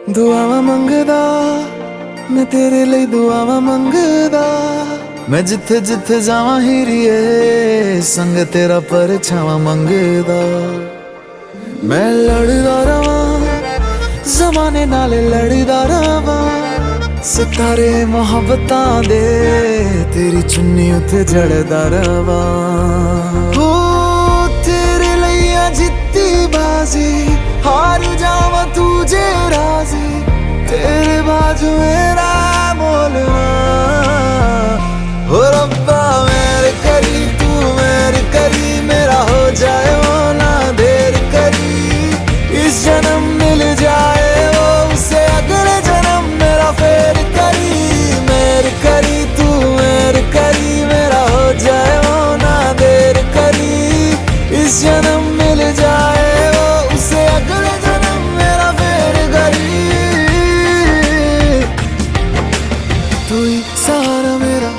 दुआवां मंगदा मैं तेरे लिए दुआवां मंगदा मैं जिथे जिथे जावां हीरिए संग तेरा परछावां मंगदा मैं लड़दा रवां ज़माने नाल लड़दा रवां सितारे मोहब्बतां दे तेरी चुन्नी उते जड़दा रवां हो तेरे लिए जित्ती बाजी हार जावां तू जे राजी तेरे बाजू मेरा मोलना हो रब्बा मेरे करी तू मेरे करी मेरा हो जाए वो ना देर करी इस जन्म मिल जाए वो उसे अगले जन्म मेरा फेर करी मेरे करी तू मेरे करी मेरा हो जाए वो ना देर करी इस जन्म मिल जाए वो उसे अगले जन्म मेरा फेर करी तू ही सहारा मेरा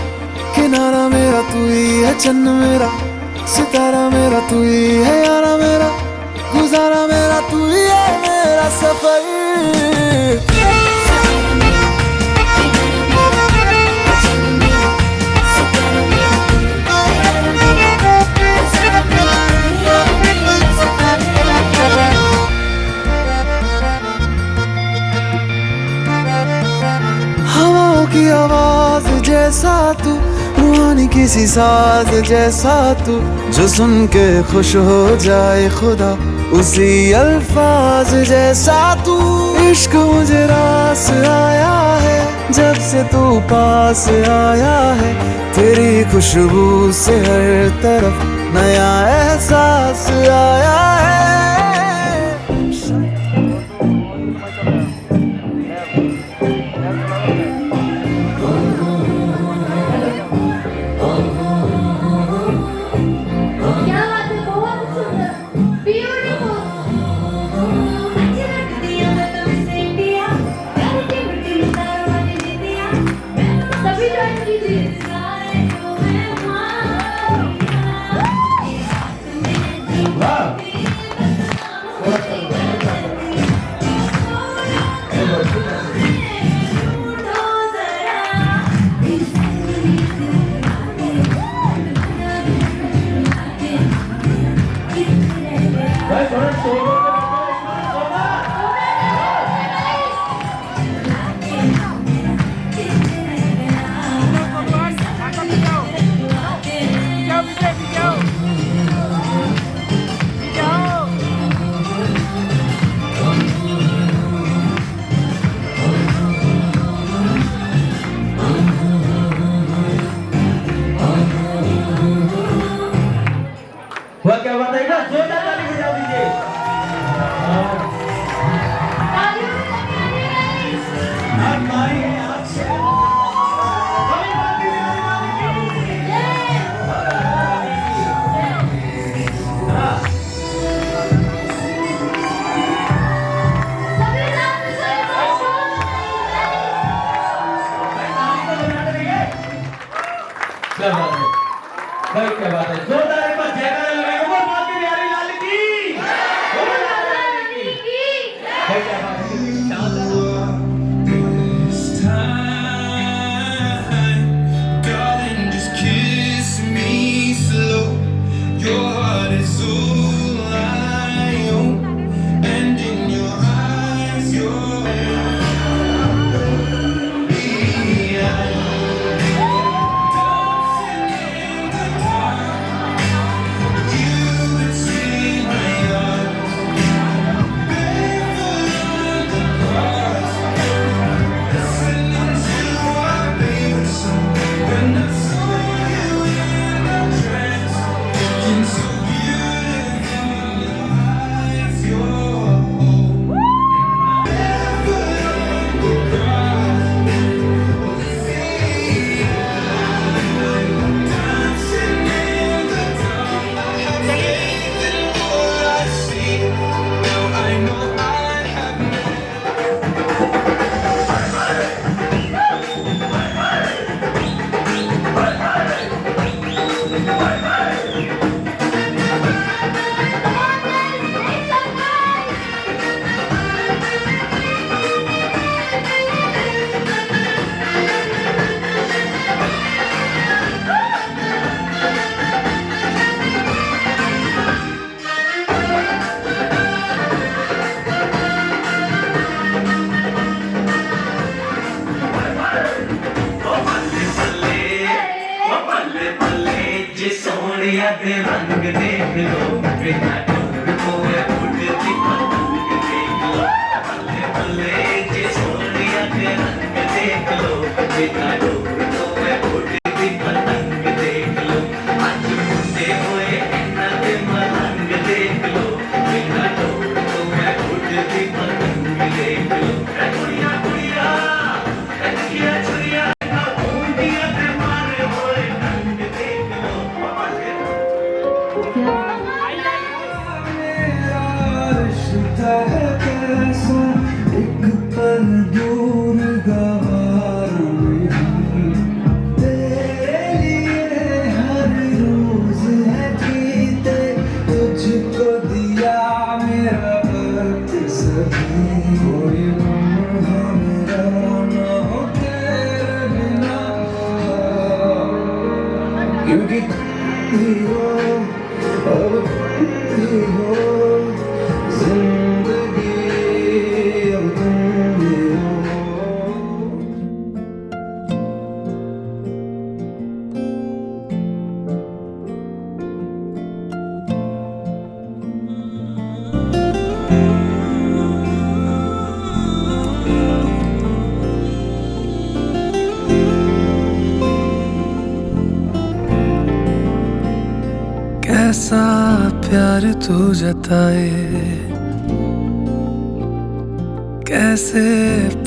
किनारा मेरा तू ही है चन्न मेरा सितारा मेरा तू ही है यारा मेरा गुजारा मेरा तू ही है मेरा सफर हवाओं की आवाज जैसा तू रूहानी किसी साज जैसा तू जो सुन के खुश हो जाए खुदा उसी अल्फाज जैसा तू इश्क मुझे रास आया है जब से तू पास आया है तेरी खुशबू से हर तरफ नया एहसास आया है वह क्या बात है ना जोरदार ताली बजा दीजिए क्या बात है भाई क्या बात है जोरदार एक बार जयकारा लगाएंगे बोल मां की प्यारी लाल की बोल लाल की भाई क्या बात है शानदार This time, darling, just kiss me slow. Your heart is all I own, and in your eyes, you're के रंग देख लो, बिना डोर कोए उड़ती पतंग देख लो, बल्ले बल्ले जे सोनिया के रंग देख लो, बिना डोर कोए उड़ती पतंग देख लो, आज मुंडे हुए इन्ना दे मलंग देख लो, बिना डोर कोए उड़ती पतंग देख लो। कुड़िया कुड़िया छुरिया छुरिया घूमदिया ते मारे हुए रंग देख लो। रिश्ता है कैसा एक पल दूर गवारा नहीं, तेरे लिए हर रोज है जीते, तुझको दिया मेरा वक्त सभी, कोई लम्हा मेरा ना हो तेरे बिना, क्योंकि तुम ही हो अब तुम ही हो जिंदगी, अब तुम ही हो। कैसा प्यार तू जताए, कैसे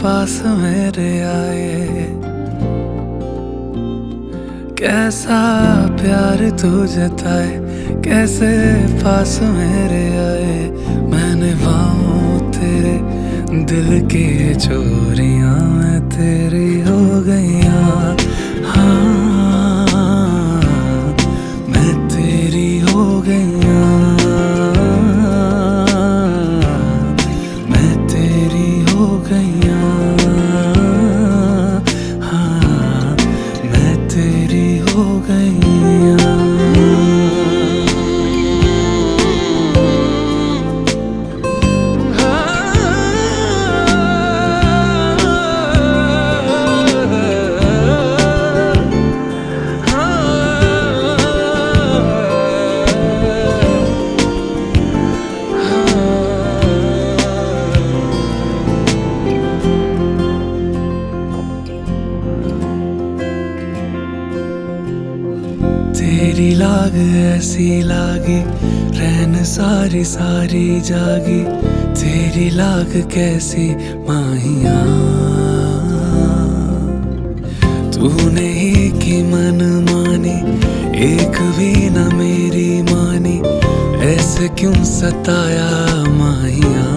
पास मेरे आए, कैसा प्यार तू जताए, कैसे पास मेरे आए, मैंने बाहों तेरे दिल की चोरियां मैं तेरी हो गईयां, हाँ मैं तेरी हो गईयां, मैं तेरी हो गईयां, हाँ मैं तेरी हो गईयां। तेरी लाग ऐसी लागी, रैन सारी सारी जागी, तेरी लाग कैसी माहिया, तूने ही की मन मानी, एक भी न मेरी मानी, ऐसे क्यों सताया माहिया,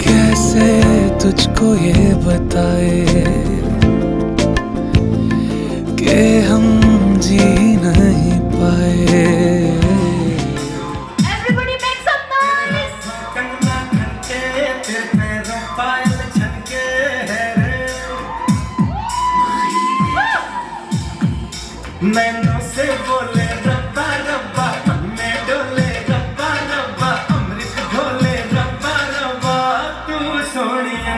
कैसे तुझको ये बताए कि हम जी नहीं पाए। Everybody make some noise! Kangana खनके तेरे पैरों पायल छनके है रे, नैनों से बोले रब्बा रब्बा, मन में डोले रब्बा रब्बा, अमृत घोले रब्बा रब्बा, तू सोनिया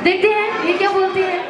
देखते हैं ये क्या बोलती है।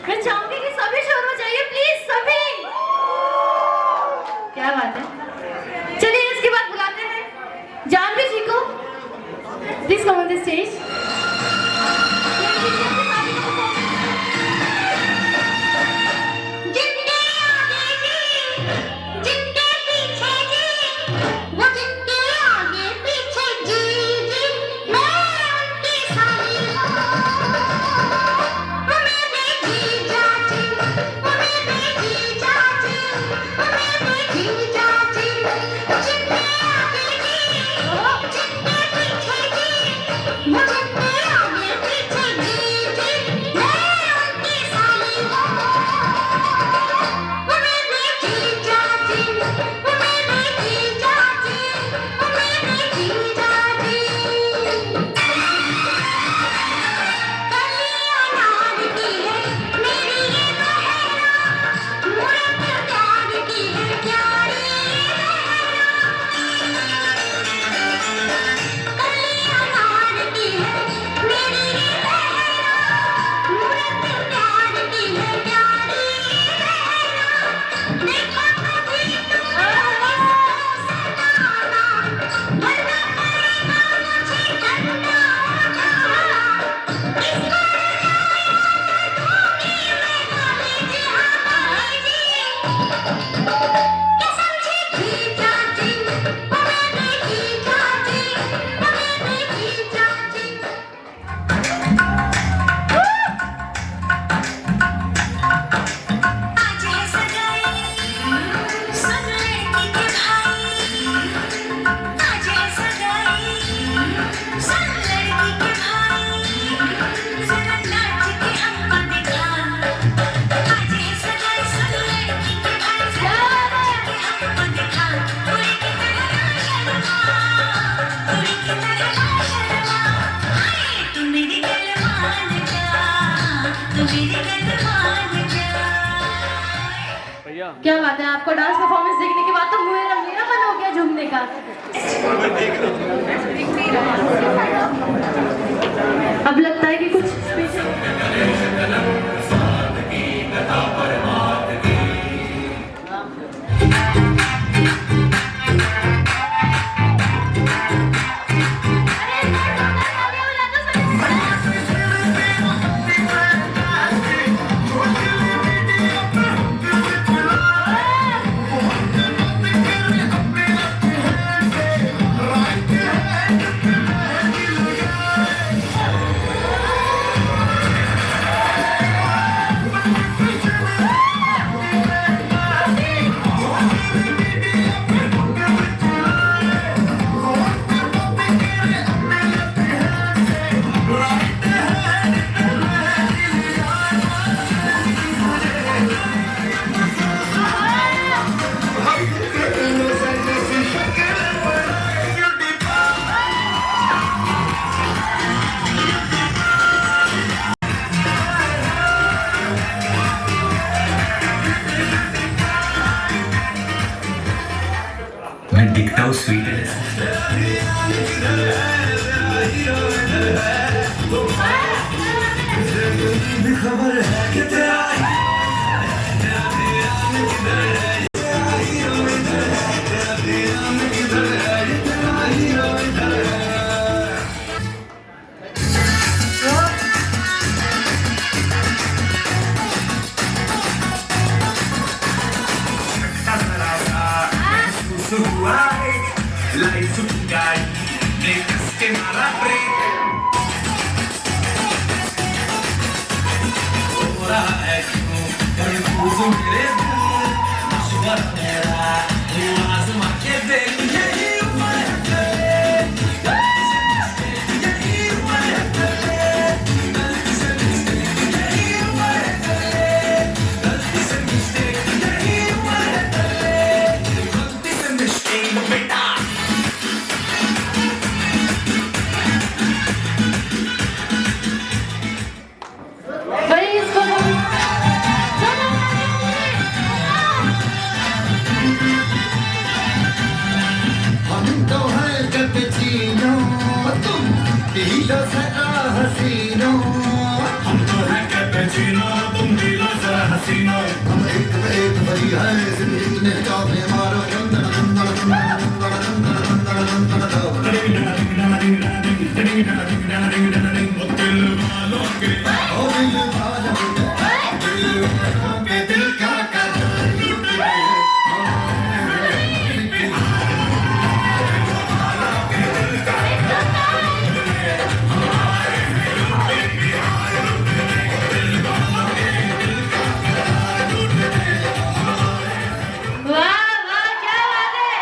मैं चाहूंगी कि सभी शोर हो जाइए प्लीज, सभी। क्या बात है। चलिए इसके बाद बुलाते हैं जानवी जी को। Please come on the stage. क्या बात है। आपको डांस परफॉर्मेंस देखने के बाद तो मेरा मन हो गया झूमने का। अब लगता है कि कुछ मैं दिखता हूँ स्वीट है। खबर है कि तेरा Life to die, make us get out of break. मेरे दिल मशवर तेरा ये आज़मा के देख यही उम्र है गलती से mistake यही उम्र है गलती से mistake यही उम्र है गलती से mistake यही उम्र है गलती से mistake बेटा Where is going? हम तो हैं कैपेचिनो तुम पीलो सा हसीनो हम तो हैं कैपेचिनो तुम पीलो सा हसीनो हम एक वही है जिंदगी ने चाहे मारो चंदन चंदन दिल का वाह वाह क्या बात है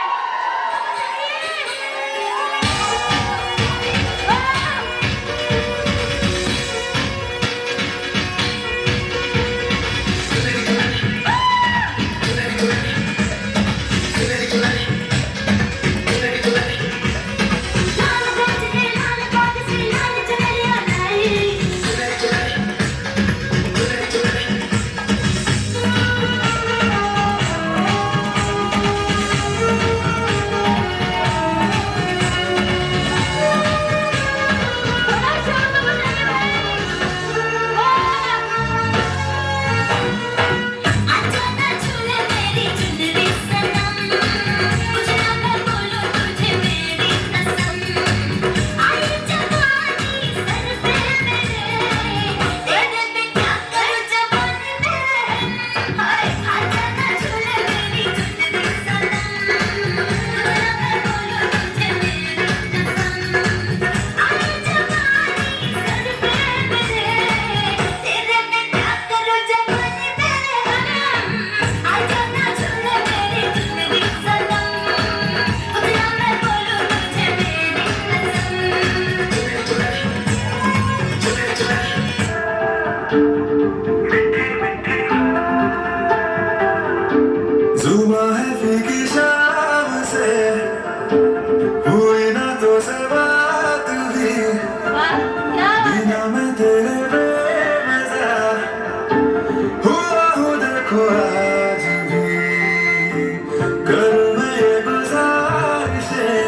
जुबा है फीकी शाम से हुई ना तो से बात भी वाह क्या बात बिना मैं तेरे बेमज़ा हुआ हूँ देखो आज भी करूँ मैं ये गुज़ारिशें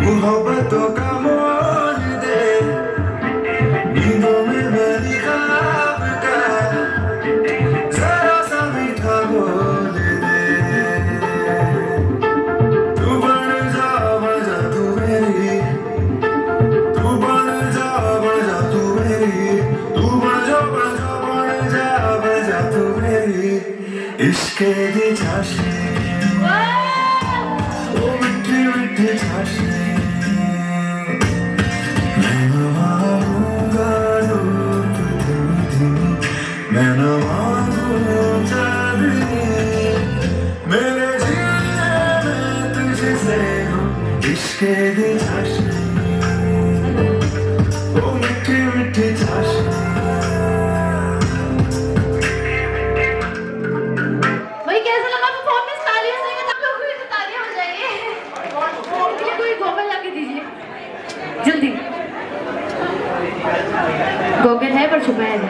मोहब्बतों का मोल दे नींदों में मेरी ख्वाब का जरा सा मीठा बोल दे तू बन जा बजा तू मेरी तू बन जा बजा तू मेरी तू बन जा बजा तू मेरी इश्क की चाशनी वाह ओ मिठी मिठी चाशनी मैं नवाऊंगा रूप धीमी धीमी मैं नवाऊं चांदनी मेरे जीने में तुझसे हूँ इश्क की चाशनी ओ मिठी मिठी चाशनी भाई कैसा लगा परफॉर्मेंस तालियां से आप लोग भी तालियां बजाइए इनके लिए कोई गोगल लाके दीजिए जल्दी गोगल है पर छुपाया है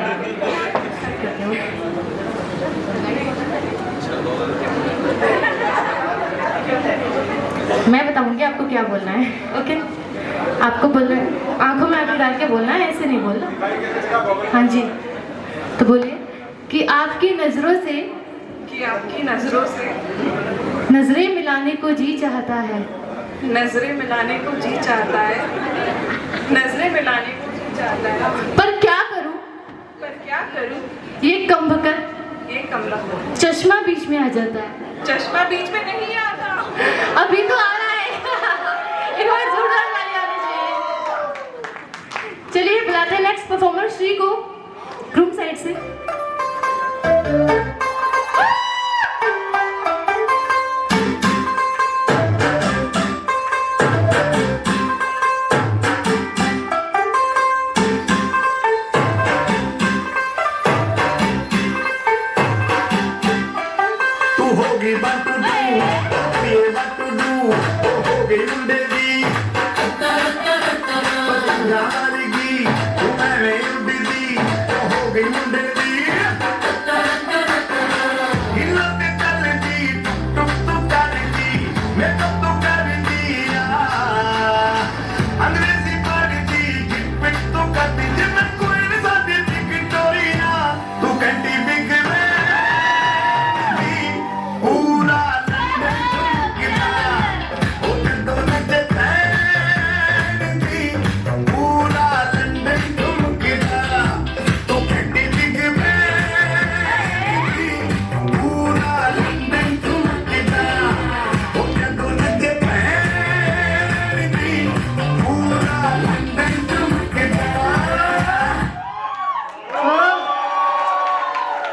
मैं बताऊंगी आपको क्या बोलना है ओके आपको बोलना है आंखों में आंखें डाल के बोलना है ऐसे नहीं बोलना हाँ जी तो बोलिए कि आपकी नजरों से नजरें मिलाने को जी चाहता है नजरें मिलाने को जी चाहता है नजरें मिलाने को जी चाहता है पर क्या करूं ये कमबख्त ये कमला चश्मा बीच में आ जाता है चश्मा बीच में नहीं आता अभी तो आ रहा है एक बार जोरदार ताली आनी चाहिए चलिए बुलाते हैं नेक्स्ट परफॉर्मर श्री को ग्रुप साइड से वारगी तू एवें उड़दी हो गई मुंडे दी हिला ते चलदी टुक टुक करदी मैं तो करदी अंग्रेजी पढ़दी पिट तो करदी जिम्मे कोई नहीं साथी विक्टोरिया तू कंटी बिग पूरा लंदन चमकदा ओ जदों नचे पैंदी पूरा लंदन चमकदा तू कंटी बिग पूरा लंदन चमकदा ओ जदों नचे पैंदी पूरा लंदन चमकदा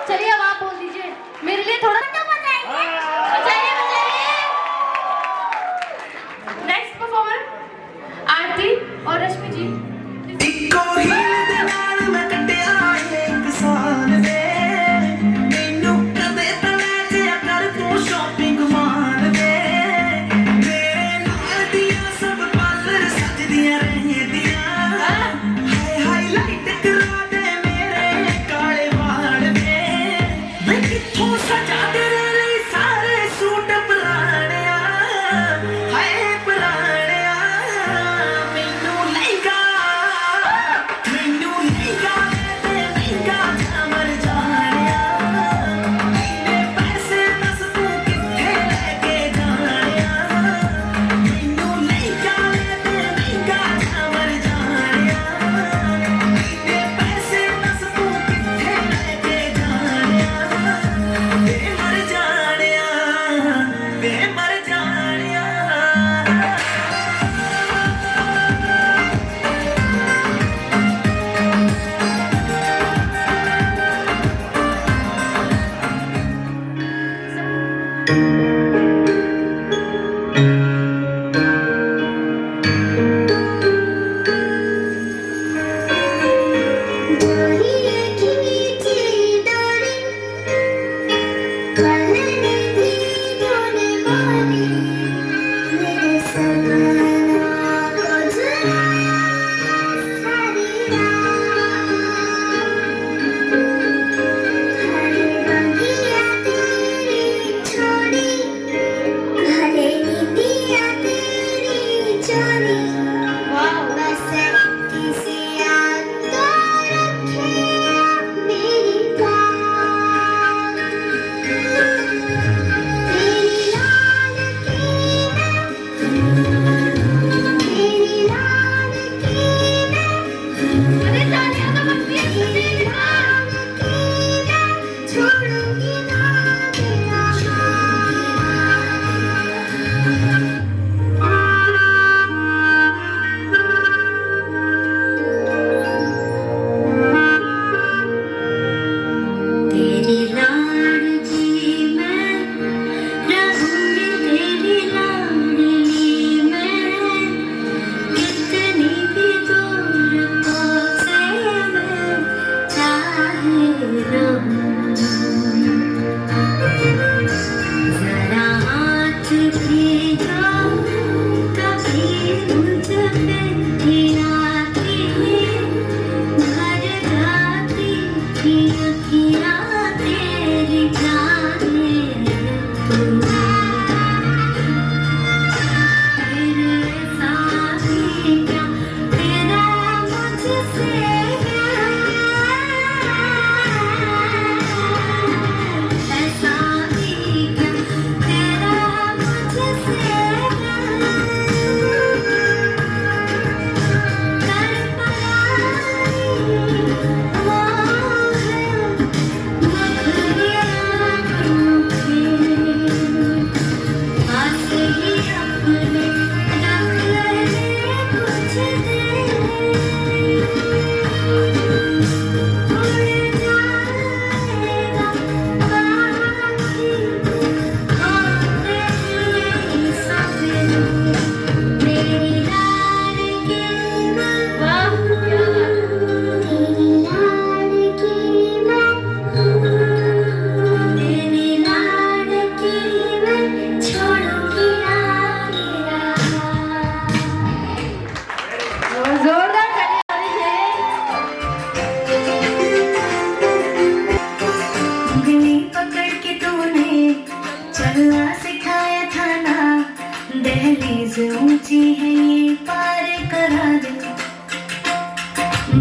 चलिए अब आप बोल दीजिए मेरे लिए थोड़ा बचाइए नेक्स्ट परफॉर्मर आरती और रश्मि जी ਇੱਕੋ ਹੀਲ ਦੇ ਨਾਲ ਮੈਂ ਕੱਟਿਆ ਇੱਕ ਸਾਲ ਵੇ ਮੈਨੂੰ ਕਦੇ ਤਾਂ ਲੈ ਜਿਆ ਕਰ ਤੂੰ ਸ਼ਾਪਿੰਗ ਮਾਲ ਵੇ ਮੇਰੇ ਨਾਲ ਦੀਆਂ ਸਭ ਪਾਲਰ ਸਜਦੀਆਂ ਰਹਿੰਦੀਆਂ ਹਾਏ ਹਾਈਲਾਈਟ ਕਰਾ ਦੇ ਮੇਰੇ ਕਾਲੇ ਵਾਲ ਵੇ ਵੇ ਕਿੱਥੋਂ ਸਜਾ ਤੇਰੇ ਲਈ ਸਾਰੇ ਸੂਟ ਪੁਰਾਣਿਆ ਹਾਏ ਪੁਰਾਣਿਆ ਮੈਨੂੰ ਲਹਿੰਗਾ ਤੇ ਮਹਿੰਗਾ ਮਰ ਜਾਣਿਆ ਇੰਨੇ ਪੈਸੇ ਦੱਸ ਤੂੰ ਕਿੱਥੇ ਲੈ ਕੇ ਜਾਣਿਆ ਮੈਨੂੰ ਲਹਿੰਗਾ ਤੇ ਮਹਿੰਗਾ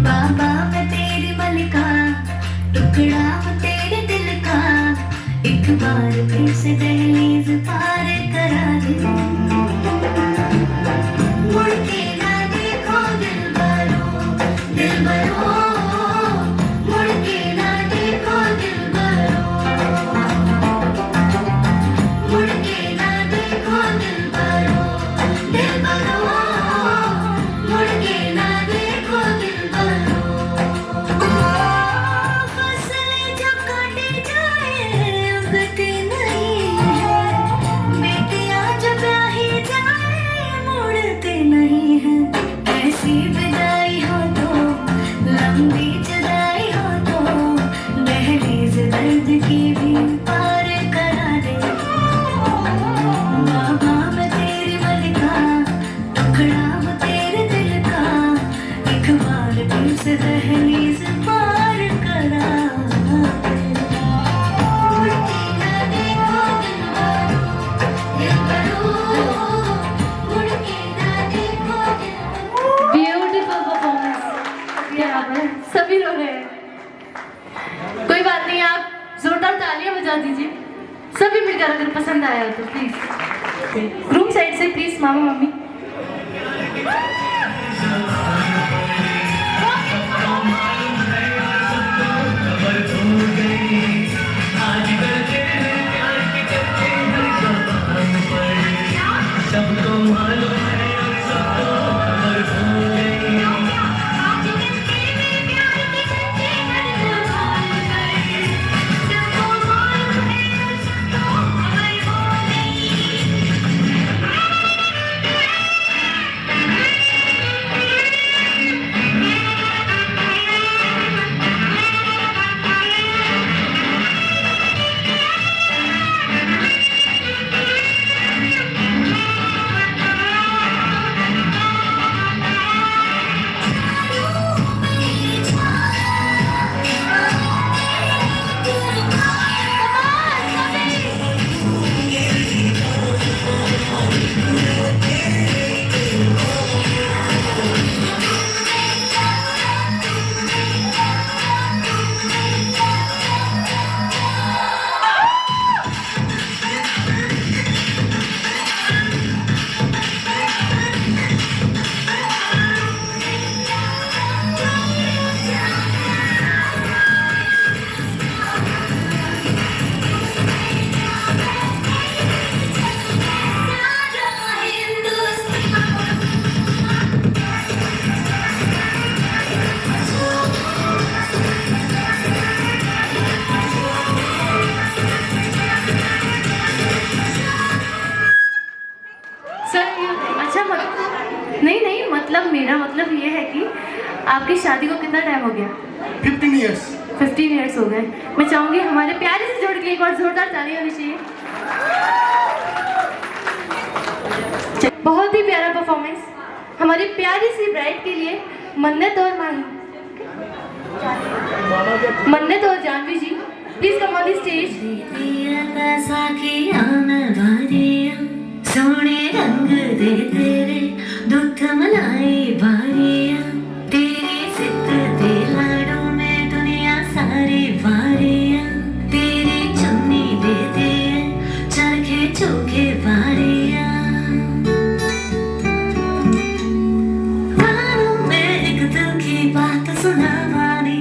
बाबा मैं तेरी मलिका, टुकड़ा हूँ तेरे दिल का, एक बार फिर से दहलीज पार करा दे। मुड़ के ना देखो दिलबरो, दिलबरो, मुड़ के ना देखो दिलबरो, मुड़ के ना देखो दिलबरो, दिलबरो, मुड़ के ना देखो दिलबरो। फसलें जो काटी जाए उगती नहीं है, बेटियां जो ब्याही जाए मुड़ते नहीं है। ऐसी विदाई हो तो, लंबी जुदाई हो तो, दहलीज दर्द की भी पार करा दे। बाबा मैं तेरी मलिका, टुकड़ा हूँ तेरे दिल का, एक बार फिर से दहलीज पार करा दे। मुड़ के ना देखो दिलबरो, दिलबरो, मुड़ के ना देखो दिलबरो। Beautiful performance. क्या बात है, सभी रो रहे हैं। कोई बात नहीं, आप जोरदार तालियां बजा दीजिए सभी मिलकर, अगर पसंद आया तो प्लीज। रूम साइड से प्लीज मामा मम्मी। मेरा मतलब ये है कि आपकी शादी को कितना टाइम हो गया? 15 ईयर्स। 15 ईयर्स हो गए। मैं चाहूंगी हमारे प्यारे से जोड़ के एक और जोरदार ताली होनी चाहिए। बहुत ही प्यारा परफॉर्मेंस हमारी प्यारी सी ब्राइड के लिए। मन्नत और मन्नत और Janvi ji please come on the stage. सोने रंग दे तेरे दुख मलाई बारियां, तेरी सित दे लाडों में दुनिया सारी वारियां, तेरी चुन्नी दे दे चरखे चोखे वारियां। कानों में एक दिल की बात सुनावानी,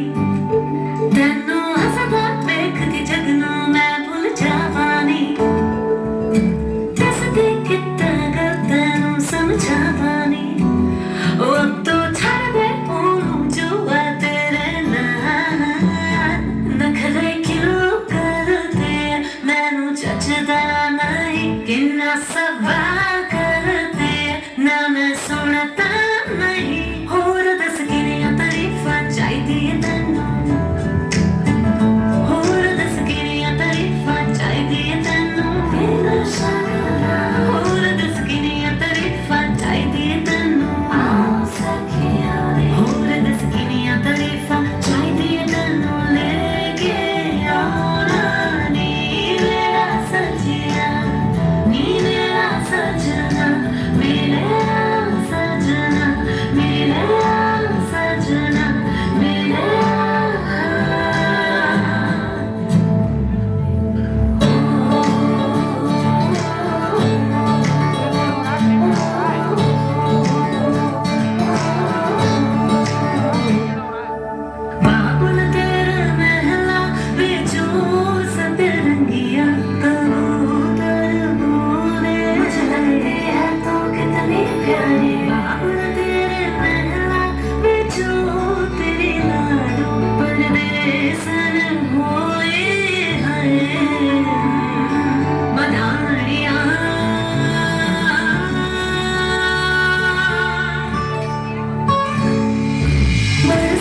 तेनू हसदा देख के जगनों मैं भूल जावानी। समझावानी अब तो छड़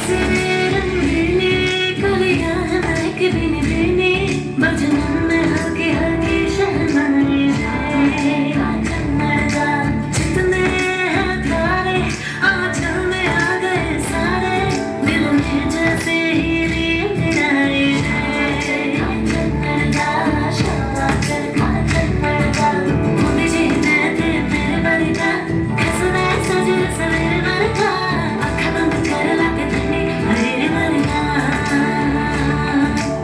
कैसे रंगीले कलियां हैं महक बिन बिने मजनू में हल्के हल्के शहनाई जाए चन्नड़ा जितने हैं तारे आंचल में आ गए सारे दिल में जैसे हीरे गिराए चन्नड़ा शामा कर खा चन्नड़ा मुझे दे मेरे बलिदा कसना सजर सवेरे मरका आँख बंद कर लाके ठंडी अरे मरना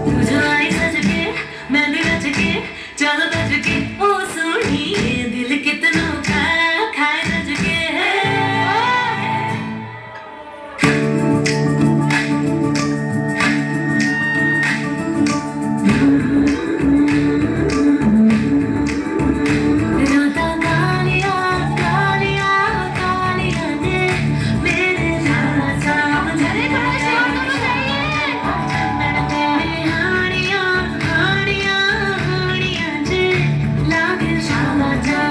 तुझे आई सज के मैं भी रच के चलो बज के ओ सोनी दिल कितना खाए रज के रोता कालिया कालिया कालिया ने मेरे साथ समझे हाड़िया हाड़िया हाड़िया जे लागे शाला जा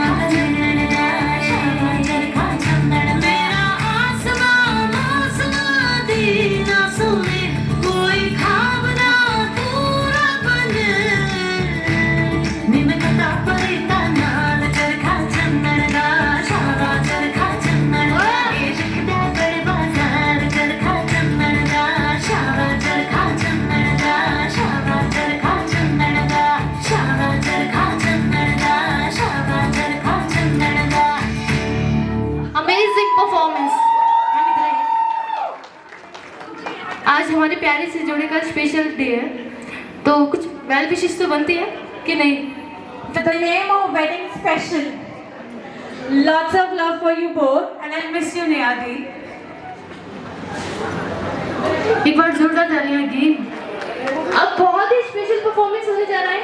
मेरा आसमान आसमान दीना सुने कोई ख्वाब ना पूरा बने निमकता परिता नाल चरखा चन्नड़ा शाला चरखा चन्नड़ा इश्क दे बड़े बाजार चरखा चन्नड़ा शाला चरखा चन्नड़ा शाला चरखा चन्नड़ा शाला चरखा चन्नड़ा शाला चरखा चन्नड़ा अमेजिंग परफॉर्मेंस। आज हमारे प्यारे से जोड़े का स्पेशल डे है, तो कुछ वेल विशेष तो बनती है कि नहीं? The name of wedding special. Lots of love for you both, and I miss you, Niyadi. एक बार जोरदार तालियां की। अब बहुत ही स्पेशल परफॉर्मेंस होने जा रहा है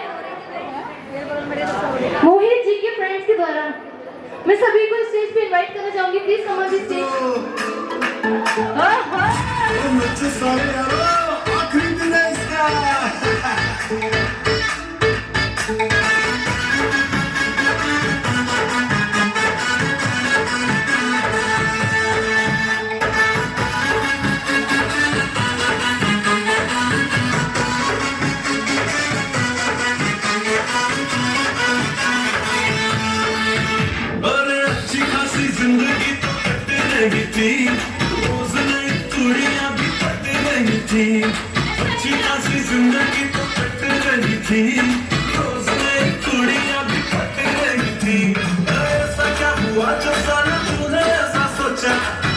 मोहित जी के फ्रेंड्स के द्वारा। मैं सभी को स्टेज पे इनवाइट करना चाहूंगी, please come on the stage. मुझसे सारे यारो आखिरी दिन है इसका। अरे अच्छी खासी जिंदगी तो कट रही थी, रोज नई कुड़ियां भी पट रही थी। अच्छी खासी जिंदगी तो कट रही थी, रोज नई कुड़ियां भी पट रही थी। ऐसा क्या हुआ जो साला तूने ऐसा सोचा,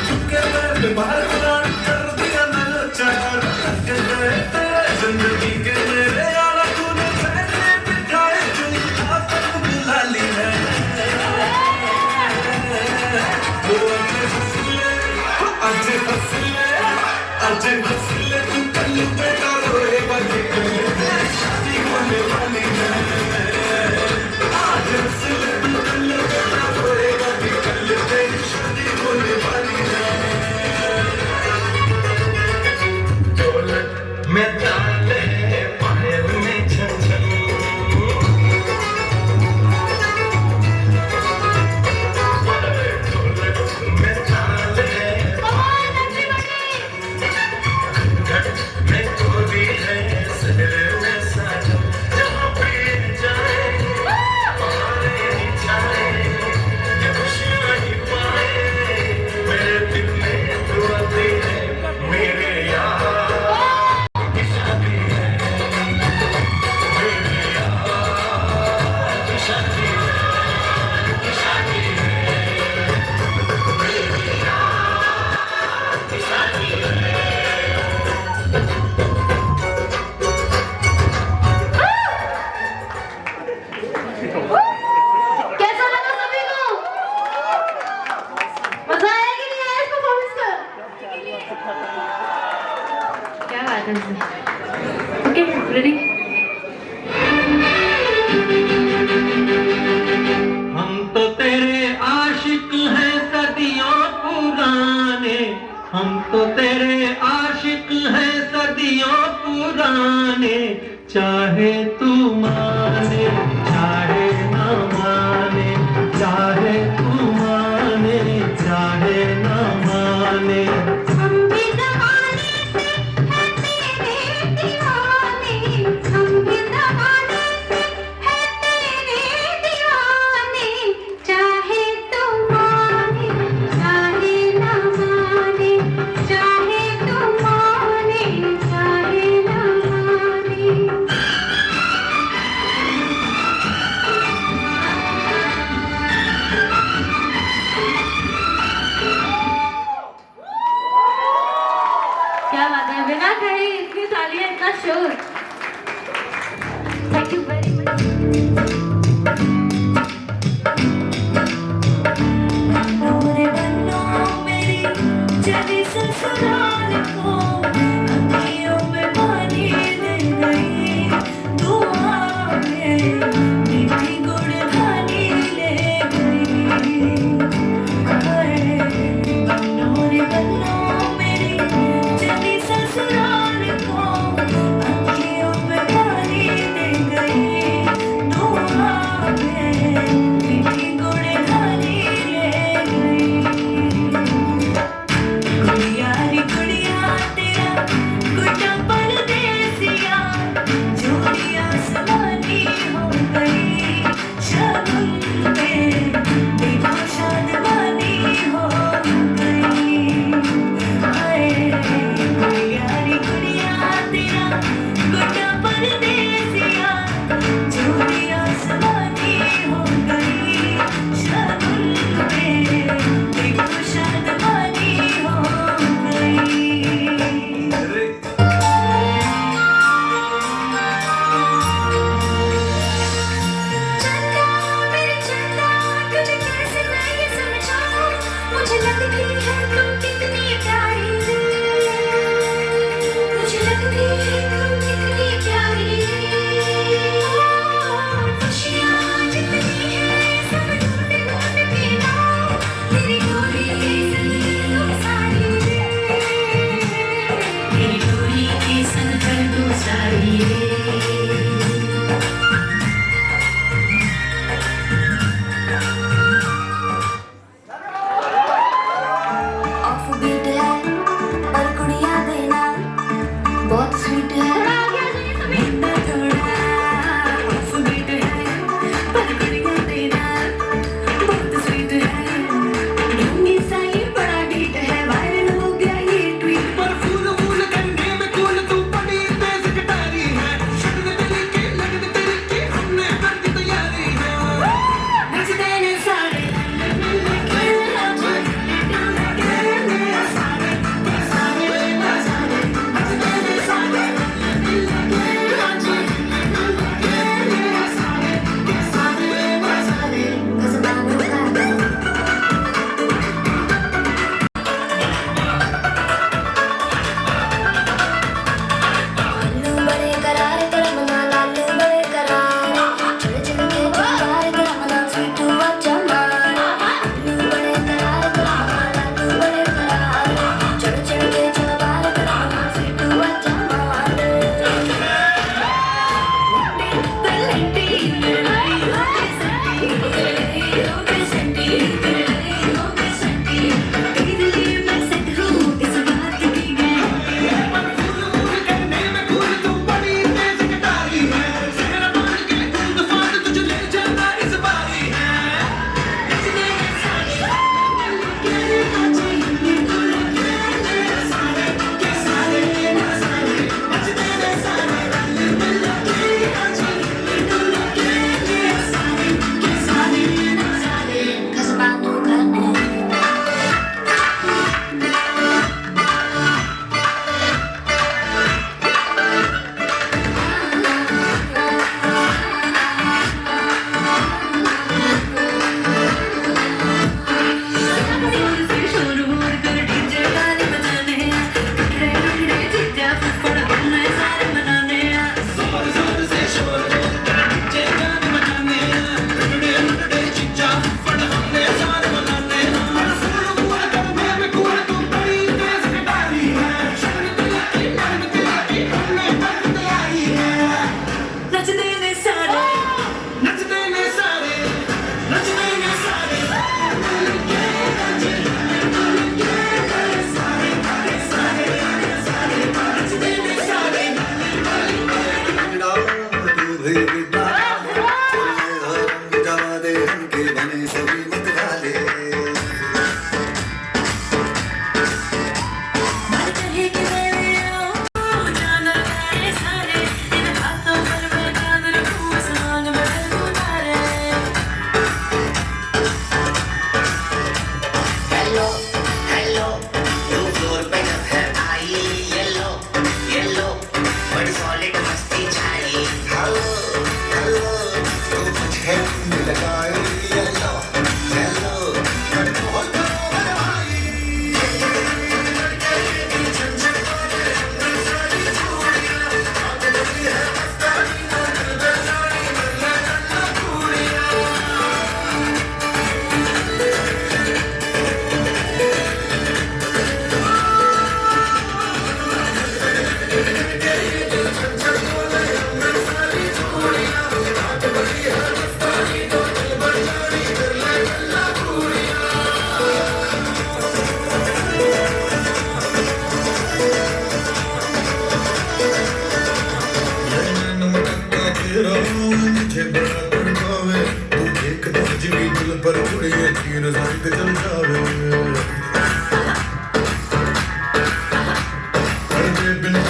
चुपके में बाहर कुरान कर दिया न लोचा। लग गए तेरे जिंदगी के मेरे यारा, तूने पहले बिठाए जो तक बुला ली है। अजय हंसले तू कल बेटा रोएगा कि कल तेरी शादी होने वाली है। आज हंसले तू कल बेटा रोएगा कि कल तेरी शादी होने वाली है। ढोलक में ताले पायल में झंझन, ओके रेडी। हम तो तेरे आशिक हैं सदियों पुराने, हम तो तेरे आशिक हैं सदियों पुराने। चाहे तू माने चाहे ना माने, चाहे तू माने चाहे ना माने, हम भी जमाने क्या बात है, बिना कहे इतनी तालियां, इतना शोर। Thank you very much. नूरे बन्नो मेरी चली ससुराल को, अखियों में पानी दे गई, दुआ में मीठी गुड़धानी ले गई। बन्नो रे बन्नो मेरी चली ससुराल को, अखियों में पानी दे गई, दुआ में मीठी गुड़धानी ले गई। गुड़िया रे गुड़िया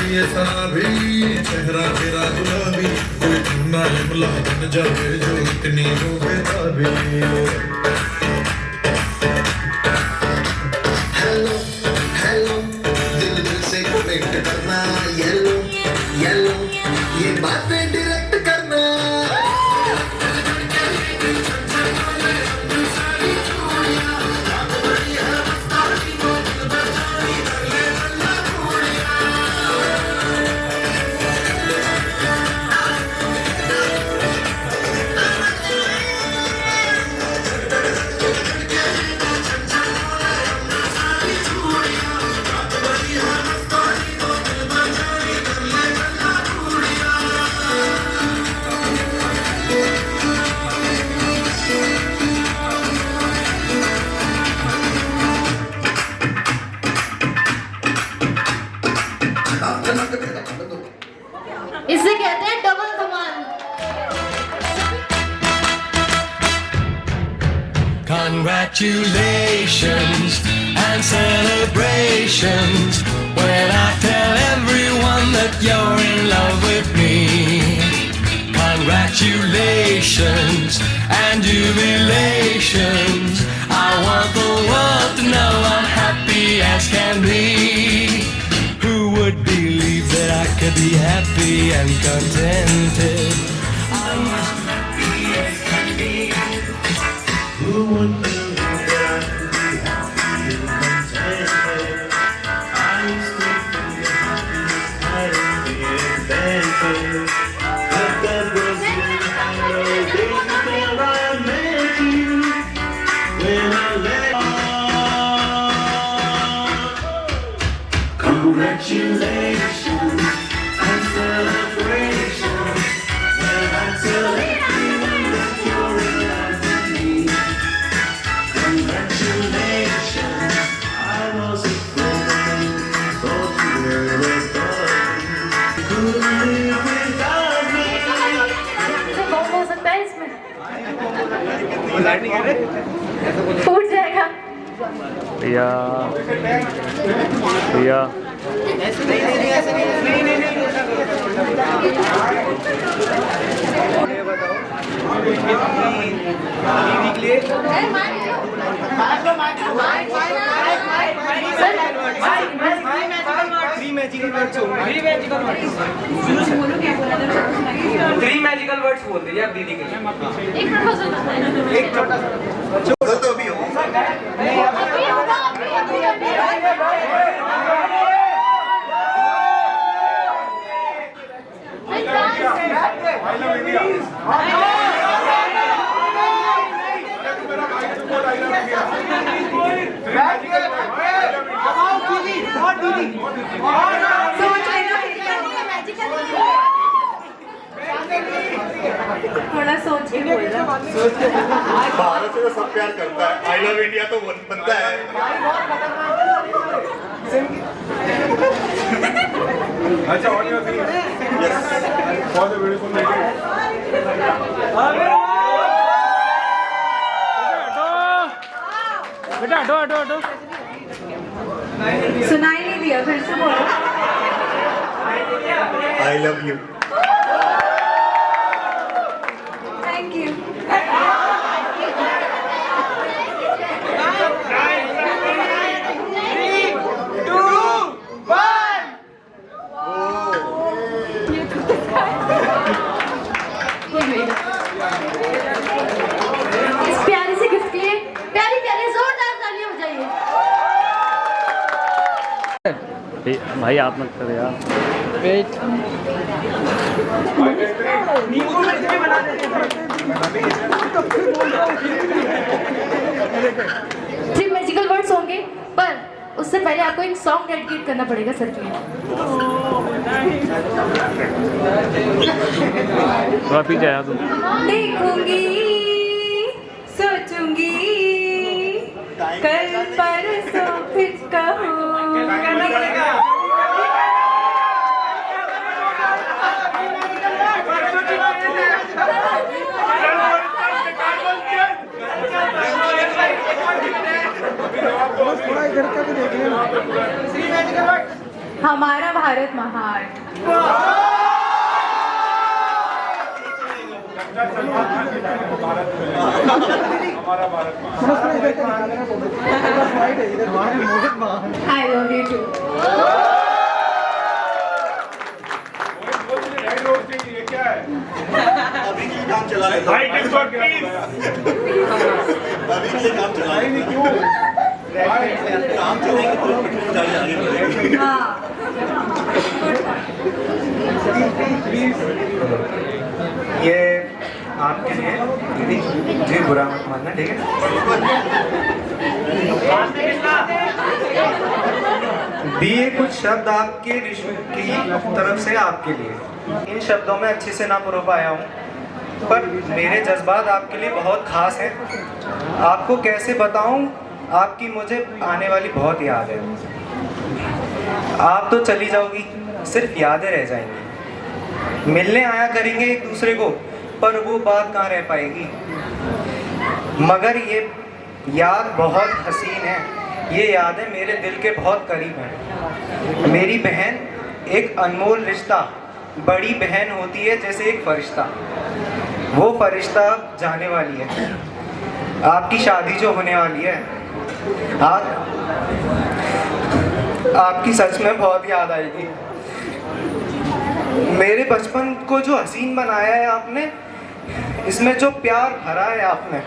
ये शराबी चेहरा तेरा गुलाबी कोई चुना इमला बन जाए जो इतनी हो बेताबी हेलो हेलो दिल दिल से कनेक्ट करना येलो येलो ये बातें डायरेक्ट करना इसे कहते हैं double Dhamaal. Congratulations and celebrations when I tell everyone that you're in love with me. Congratulations and jubilations. I want the world to know I'm happy as can be. Who would believe that I could be happy and contented? I'm happy as can be. Who would believe that I could be happy and contented? I used to think that happiness had to be invented. But that was when I wrote it before I met you. When I let congratulations and celebrations when I tell everyone that you're in love with me. Congratulations, I was afraid thought you were above. Couldn't live without me. बहुत हो सकता है इसमें, फूट जाएगा। प्रिया प्रिया three magical words बोल दीजिए आप दीदी के लिए। एक प्रपोजल एक छोटा सा तो भी हो थोड़ा सोच के बोल रहा। भारत से तो सब प्यार करता है आई लव इंडिया तो बनता है अच्छा ऑडियो भी yes for the beautiful lady बेटा हटो हटो हटो सुनाई नहीं दिया, फिर से बोलो। आई लव यू थैंक यू। इस प्यारे से गिफ्ट के लिए प्यारी प्यारी जोरदार तालियां बजाइए। भाई आप मत करो यार। थ्री मैजिकल वर्ड्स होंगे, पर उससे पहले आपको एक सॉन्ग डेडिकेट करना पड़ेगा सर के लिए। पीछे आया तुम। देखूंगी, सोचूंगी, कल परसों फिर कहूँगी। हमारा भारत महान। सलमान खान की भारत में हमारा Bharat I love you too. Red road चाहिए, ये क्या है? अभी के लिए काम चला रहे भाई किस वक्त प्लीज अभी के लिए काम चला रहे नहीं क्यों काम चलेंगे तो आगे बढ़ेंगे। हाँ। ये आपके लिए दीदी जी, बुरा मत मानना, ठीक है? दिए कुछ शब्द आपके विश्व की तरफ से आपके लिए। इन शब्दों में अच्छे से ना परो पाया हूँ, पर मेरे जज्बात आपके लिए बहुत खास हैं। आपको कैसे बताऊँ, आपकी मुझे आने वाली बहुत याद है। आप तो चली जाओगी, सिर्फ यादें रह जाएंगी। मिलने आया करेंगे एक दूसरे को, पर वो बात कहाँ रह पाएगी। मगर ये याद बहुत हसीन है, ये यादें मेरे दिल के बहुत करीब हैं। मेरी बहन एक अनमोल रिश्ता, बड़ी बहन होती है जैसे एक फरिश्ता। वो फरिश्ता जाने वाली है, आपकी शादी जो होने वाली है, आपकी सच में बहुत याद आएगी। मेरे बचपन को जो हसीन बनाया है आपने, इसमें जो प्यार भरा है आपने,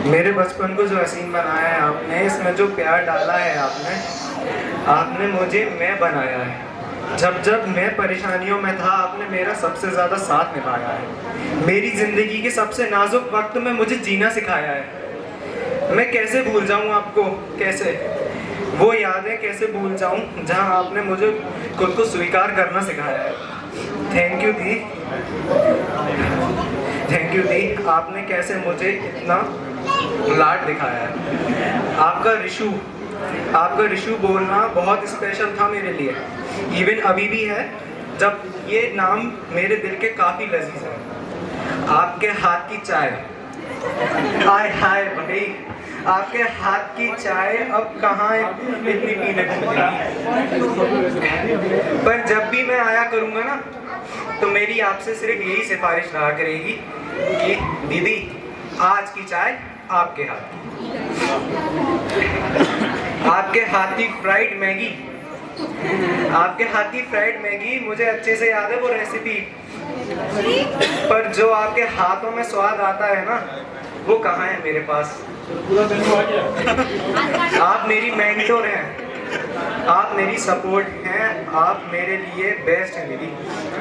मेरे बचपन को जो हसीन बनाया है आपने, इसमें जो प्यार डाला है आपने मुझे मैं बनाया है। जब जब मैं परेशानियों में था, आपने मेरा सबसे ज़्यादा साथ निभाया है। मेरी ज़िंदगी के सबसे नाजुक वक्त में मुझे जीना सिखाया है। मैं कैसे भूल जाऊं आपको, कैसे वो यादें कैसे भूल जाऊं जहां आपने मुझे खुद को स्वीकार करना सिखाया है। थैंक यू दी, थैंक यू दी। आपने कैसे मुझे इतना लाड दिखाया है। आपका रिशु बोलना बहुत स्पेशल था मेरे लिए, इवन अभी भी है, जब ये नाम मेरे दिल के काफ़ी लजीज है। आपके हाथ की चाय, हाय हाय भाई, आपके हाथ की चाय अब कहाँ इतनी पीने को मिलेगी। पर जब भी मैं आया करूँगा ना, तो मेरी आपसे सिर्फ यही सिफारिश रहा करेगी कि दीदी आज की चाय आपके हाथ की, आपके हाथ की फ्राइड मैगी, आपके हाथ की फ्राइड मैगी मुझे अच्छे से याद है वो रेसिपी। पर जो आपके हाथों में स्वाद आता है ना, वो कहाँ है मेरे पास। आप मेरी मेंटोर हैं, आप मेरी सपोर्ट हैं, आप मेरे लिए बेस्ट हैं दीदी।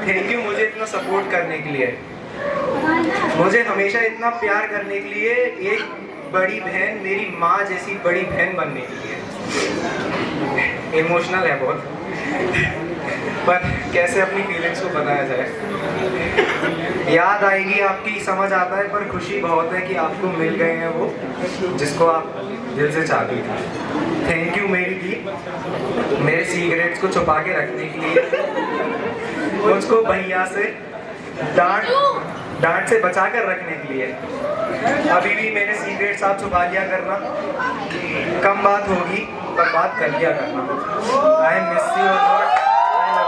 थैंक यू मुझे इतना सपोर्ट करने के लिए, मुझे हमेशा इतना प्यार करने के लिए, एक बड़ी बहन, मेरी माँ जैसी बड़ी बहन बनने के लिए। इमोशनल है बहुत, पर कैसे अपनी फीलिंग्स को बताया जाए। याद आएगी आपकी, समझ आता है, पर खुशी बहुत है कि आपको मिल गए हैं वो जिसको आप दिल से चाहती थी। थैंक यू मेरी दी, मेरे सीक्रेट्स को छुपा के रखने के लिए, मुझको भैया से डांट से बचा कर रखने के लिए। अभी भी मेरे सीक्रेट्स आप छुपा लिया करना, कम बात होगी पर बात कर लिया करना। I miss you lot, I love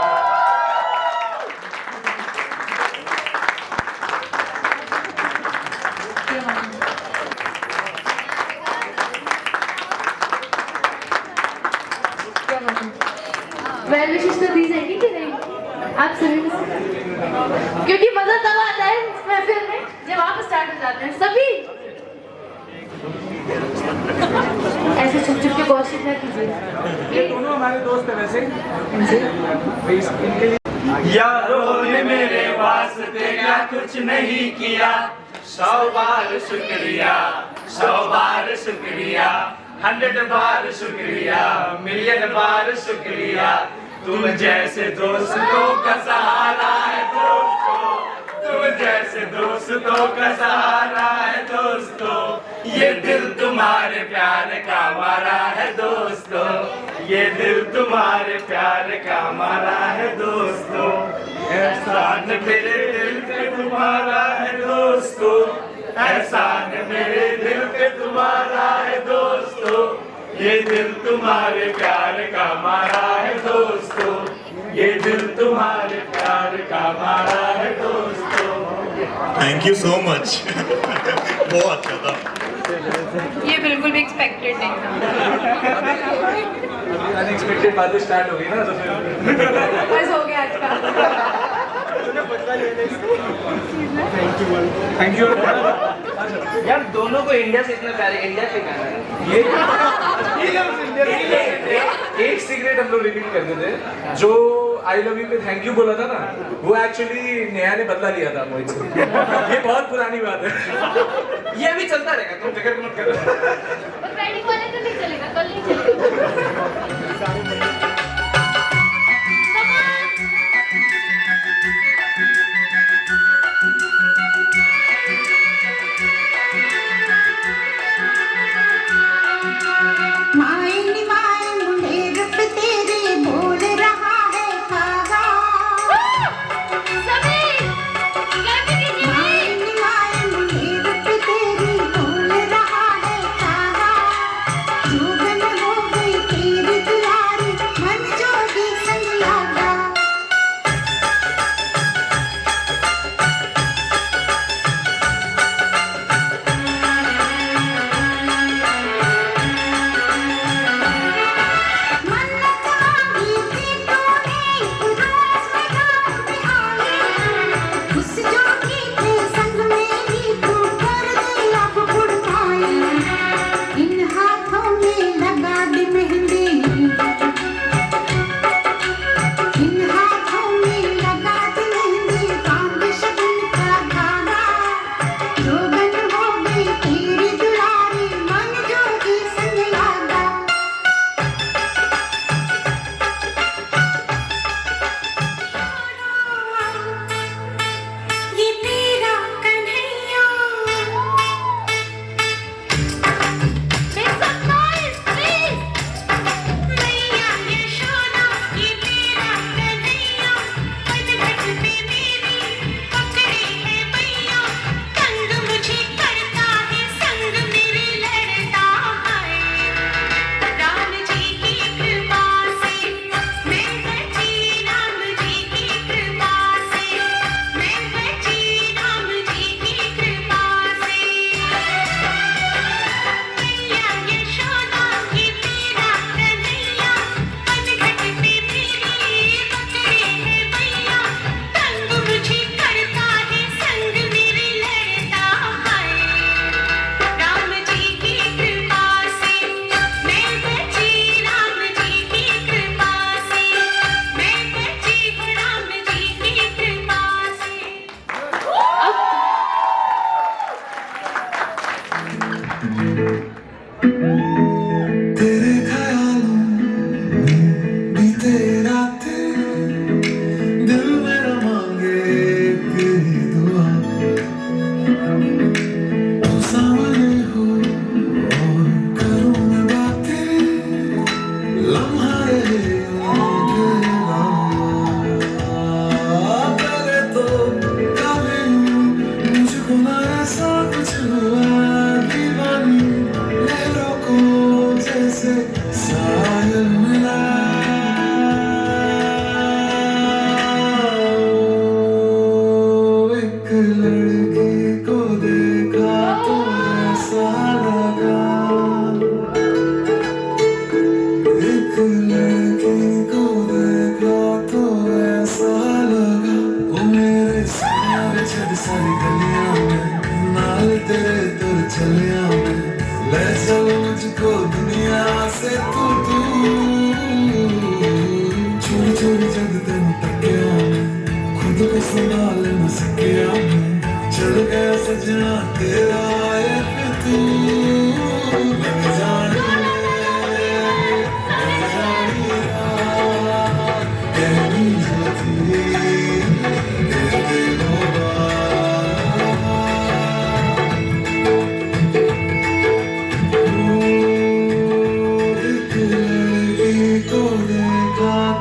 you. वेल विशेष तो दी जाएगी कि नहीं आप सभी को, क्योंकि मजा तब आता है इस महफिल में जब आप स्टार्ट हो जाते हैं सभी। ऐसे छुप छुप के गॉसिप ना कीजिए। ये दोनों हमारे दोस्त हैं वैसे। यारों ने मेरे वास्ते क्या कुछ नहीं किया, 100 बार शुक्रिया, 100 बार शुक्रिया, 100 बार शुक्रिया, मिलियन बार शुक्रिया। तुम जैसे दोस्तों का सहारा है दोस्तों, तुम जैसे दोस्तों का सहारा है दोस्तों, ये दिल तुम्हारे प्यार का मारा है दोस्तों, ये दिल तुम्हारे प्यार का मारा है दोस्तों, एहसान मेरे दिल पे तुम्हारा है दोस्तों, एहसान मेरे दिल पे तुम्हारा है दोस्तों, ये दिल तुम्हारे प्यार का मारा है दोस्तों, ये दिल तुम्हारे प्यार का मारा है दोस्तों। Thank you so much. बहुत अच्छा था। ये बिल्कुल भी एक्सपेक्टेड नहीं था। अनएक्सपेक्टेड बातें स्टार्ट हो गई ना, तो फिर बस हो गया आज का। Thank you. यार दोनों को इंडिया से इतना प्यार है, इंडिया से कहना है। एक सीक्रेट हम लोग रिवील करते थे, जो आई लव यू पे थैंक यू बोला था ना, वो एक्चुअली नेहा ने बदला लिया था मोहित से। ये बहुत पुरानी बात है। ये अभी चलता रहेगा, तुम फिक्र मत करो। वेडिंग वाले दिन नहीं चलेगा, कल नहीं चलेगा।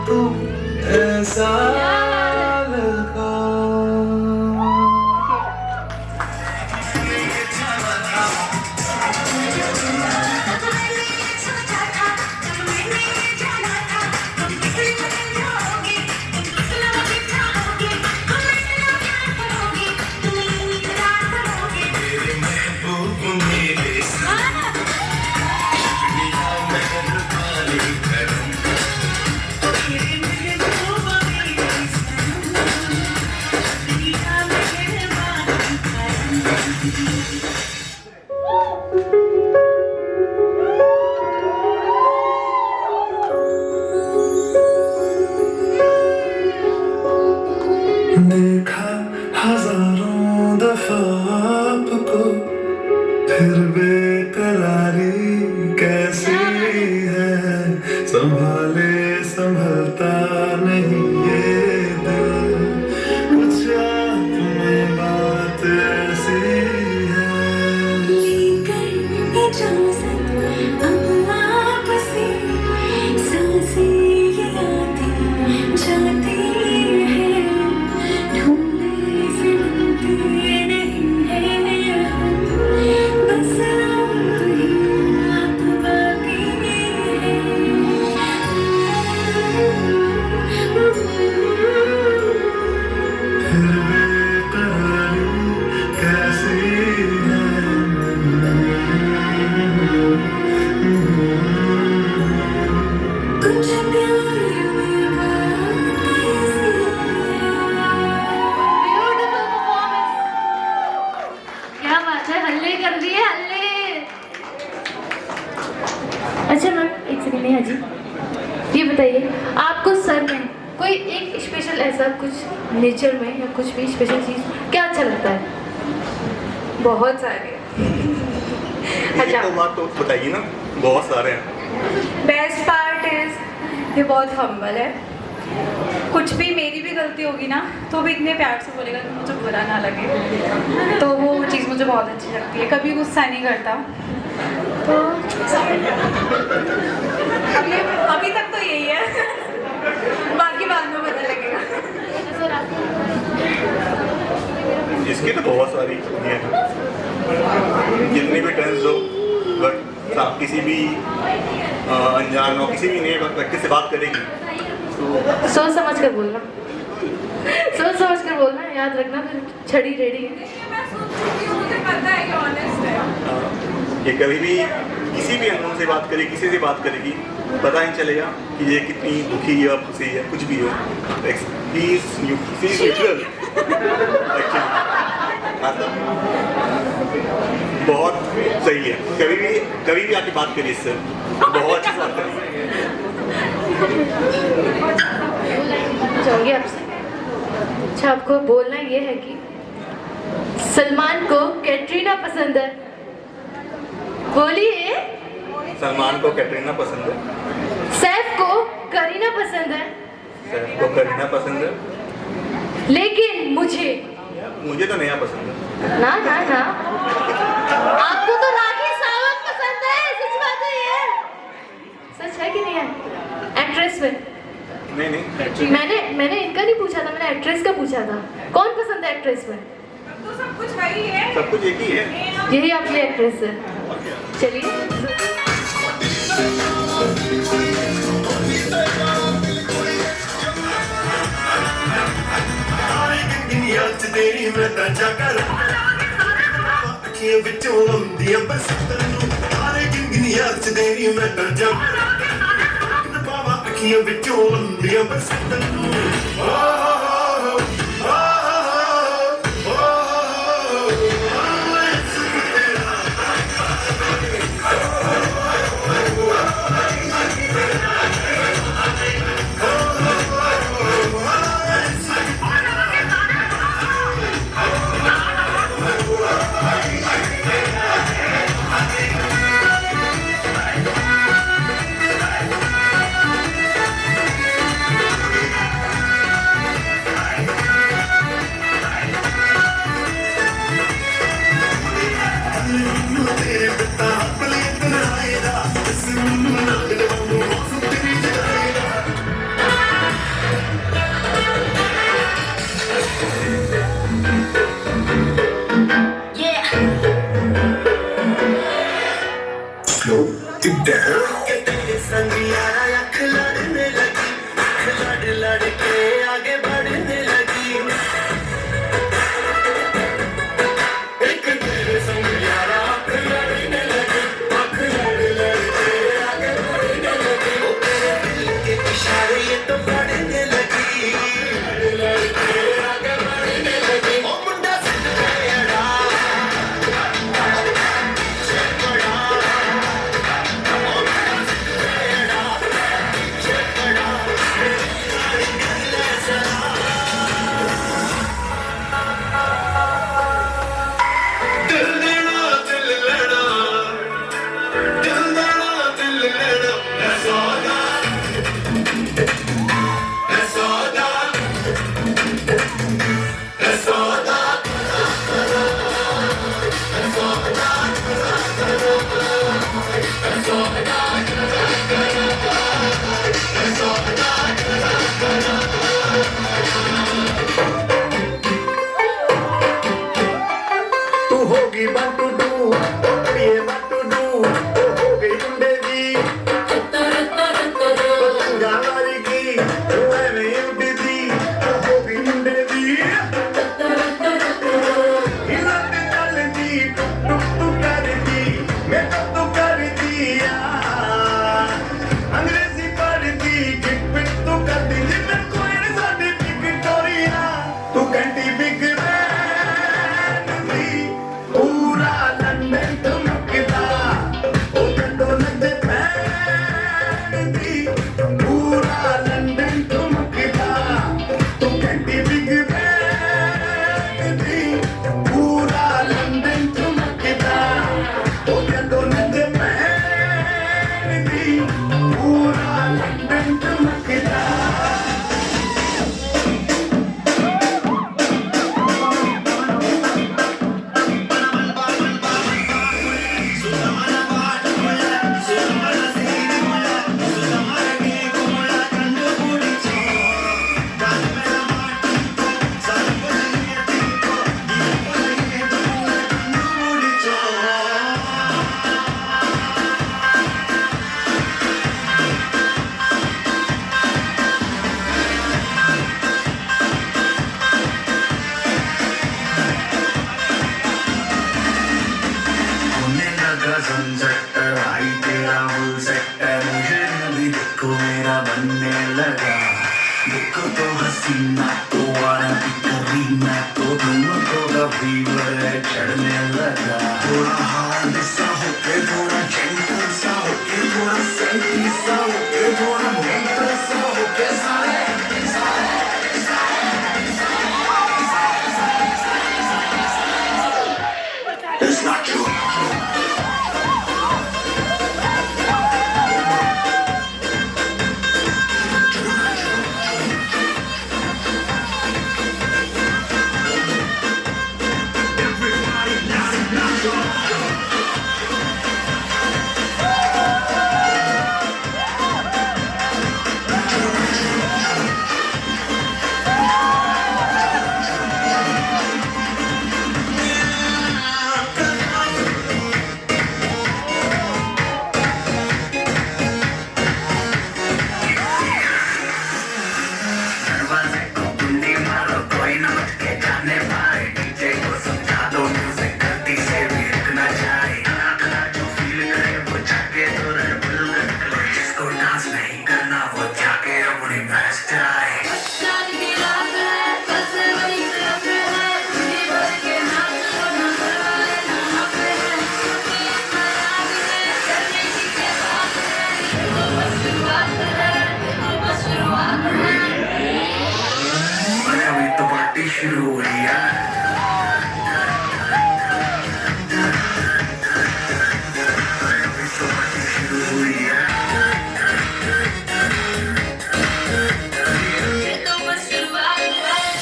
तुम ऐसा लगा। देखा हजारों दफा आपको, फिर बेकरारी कैसी है, संभाले संभलता नहीं ये दिल, कुछ आप में बात ऐसी है। लेकर इजाज़त अब आपसे, सांसें ये आती जाती है, ढूंढने से मिलती नहीं है, बस आप बाकी फिर बेकरारी कैसी है, कुछ प्यार में बात ऐसी ब्यूटीफुल परफॉर्मेंस। क्या बात है, हल्ले कर दिए हल्ले। अच्छा मैम एक सेकंड नहीं जी, ये बताइए आपको सर में कोई एक स्पेशल ऐसा कुछ नेचर में या कुछ भी स्पेशल चीज़ क्या अच्छा लगता है? बहुत सारे। अच्छा, तो बात तो बताइए ना, बहुत सारे हैं। बेस्ट पार्ट इज ये बहुत हम्बल है। कुछ भी मेरी भी गलती होगी ना तो भी इतने प्यार से बोलेगा कि मुझे बुरा ना लगे, तो वो चीज़ मुझे बहुत अच्छी लगती है। कभी गुस्सा नहीं करता, तो अभी तक तो यही है, बाकी बाद में पता लगेगा। इसकी तो बहुत सारी ये हैं। जितनी भी टेंस हो, बट आप किसी भी अनजान हो, किसी भी नए व्यक्ति से बात करेगी तो सोच समझ कर बोलना, सोच समझ कर बोलना, याद रखना फिर छड़ी रेडी है। मैं सोचती हूँ, मुझे पता है कि ऑनेस्ट है। ये कभी भी किसी भी अननोन से बात करेगी, किसी से बात करेगी, पता नहीं चलेगा कि ये कितनी दुखी है, खुशी है, कुछ भी हो। न्यूट्रल बहुत सही है। कभी भी आके बात करिए इससे, बहुत अच्छी बात करिए। चाहूँगी आपसे, अच्छा आपको बोलना ये है कि सलमान को कैटरीना पसंद है, बोलिए। सलमान को कैटरीना पसंद है, सैफ को करीना पसंद है, सैफ को करीना पसंद है, लेकिन मुझे तो नया पसंद है। ना ना ना, आपको तो राखी सावंत पसंद है, सच बात है ये, सच है कि नहीं है? एक्ट्रेस में नहीं मैंने इनका नहीं पूछा था, मैंने एक्ट्रेस का पूछा था। कौन पसंद है एक्ट्रेस में? तो सब कुछ वही है, सब कुछ एक ही है। यही आपकी एक्ट्रेस है। चलिए तेरी मैं ताजा कर अखियां विचों आउंदियां बरसातां नूं, तारे गिनगिनियां च तेरी मैं ताजा कर बाबा अखियां विचों आउंदियां बरसातां नूं। लगा देखो तो हसीना तो वारा भी करीना तो तुमको का फीवर चढ़ने लगा थोड़ा हार्ड सा होके थोड़ा जेंटल सा होके थोड़ा सेंटी सा होके थोड़ा मेंटल सा होके सारे It's not true. दरवाजे को कुंडी मारो कोई न उठ के जाने पाए डीजे को समझा दो म्यूजिक गलती से भी रुक ना जाए अगला जो फील करे वो जाके तो रेड बुल कर जिसको डांस नहीं करना वो जाके अपनी भैंस चराए अभी तो पार्टी शुरू हो रही है अभी तो पार्टी शुरू हो रही है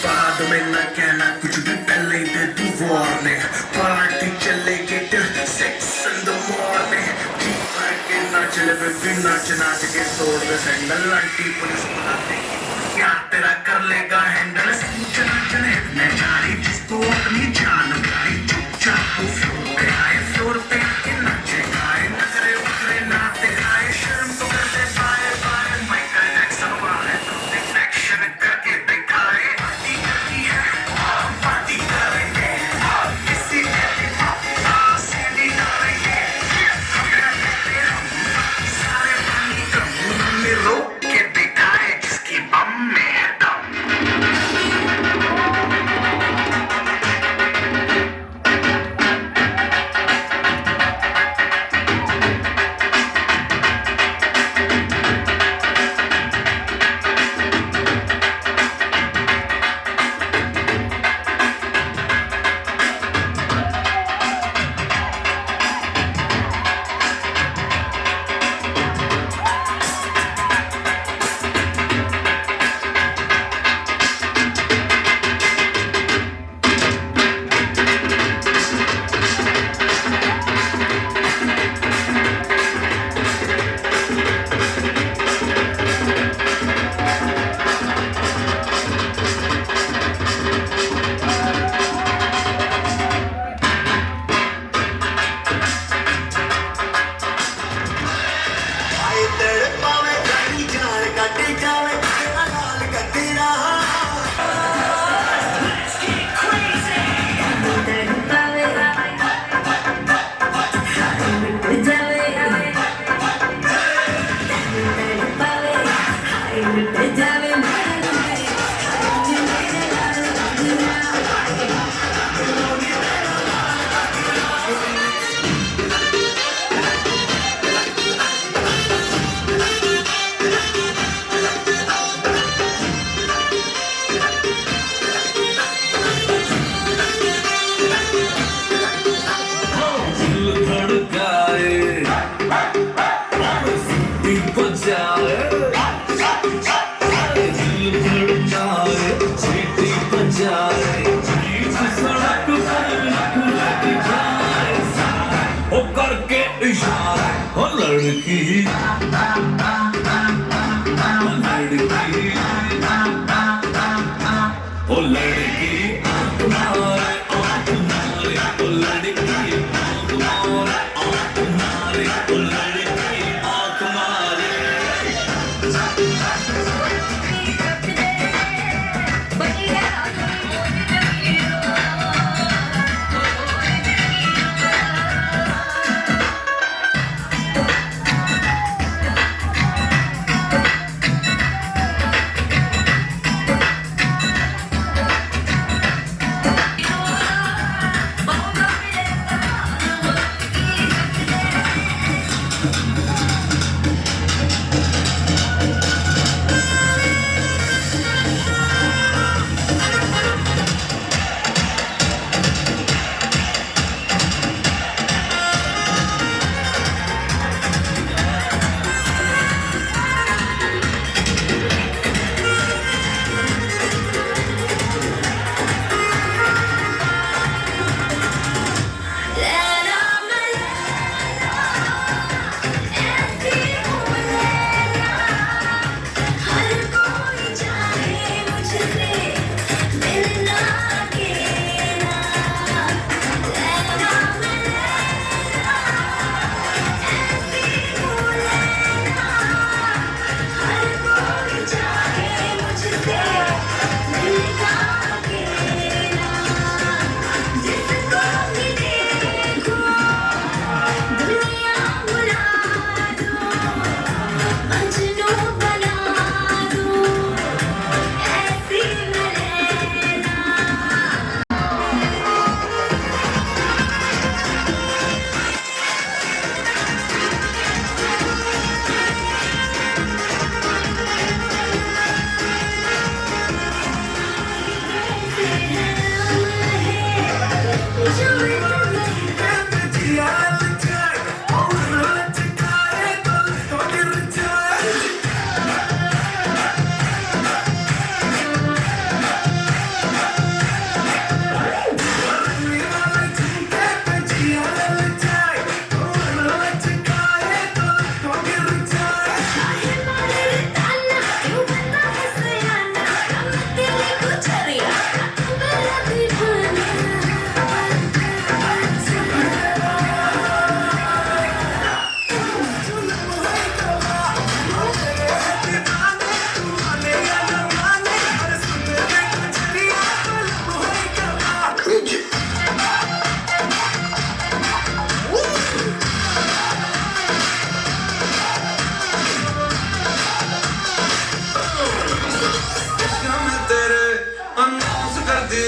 बाद में ना कहना कुछ भी पहले दे तू वार्निंग पार्टी चलेगी till 6 in the morning ठीक करके नाच ले बेबी नाच नाच के तोड़ दे सैंडल आंटी पुलिस बुलाती क्या तेरा कर लेगा हैंडल चल चल मैं जारी जिसको अपनी जान गाई चुपचाप वो फ्लोर पे आके नाचे गाए नजरे उतरे नाते गाए शर्म तो कर दे बाय बाय माइकल जैक्सन वाले तो एक्शन करके दिखाए पार्टी करनी है पार्टी करेंगे किसी सीढ़ी डालेंगे सारे पानी का मुंह में रोक के दिखाए जिसकी बम में है दम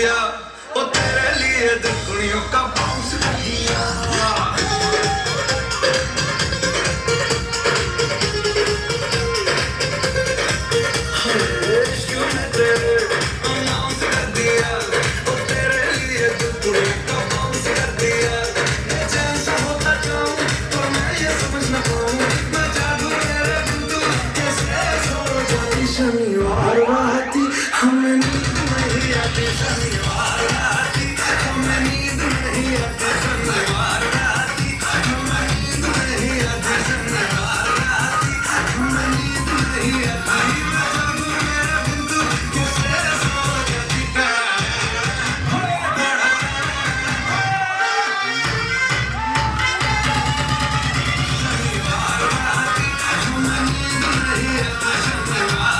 दिया, ओ तेरे लिए दुनिया का बाउंस कर दिया। शनिवार राती हमें नींद नहीं आती, शनिवार राती हमें नींद नहीं आती, शनिवार राती हमें नींद नहीं आती, शनिवार राती हमें नींद नहीं आती। मैं जागूं मेरा बिंदु कैसे सो जाती है। शनिवार राती हमें नींद नहीं आती, शनिवार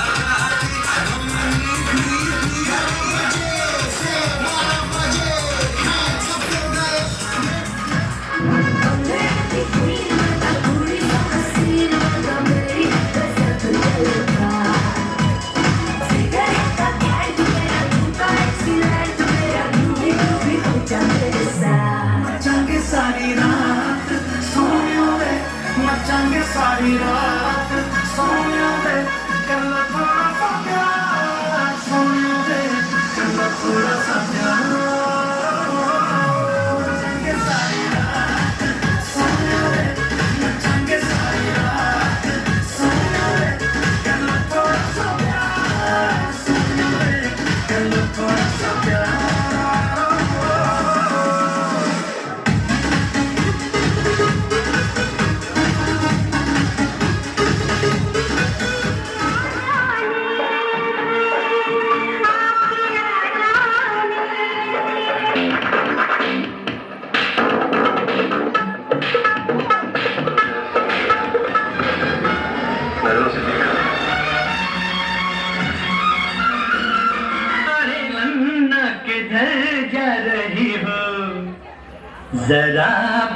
सारी रात सोने दे, मचांगे सारी रात सोने दे, कर लो थोड़ा सा प्यार, सोने दे कर लो थोड़ा सा प्यार। मचांगे सारी रात सोने दे, मचांगे सारी रात सोने दे, कर लो थोड़ा सा प्यार, सोने दे कर लो थोड़ा सा प्यार। जरा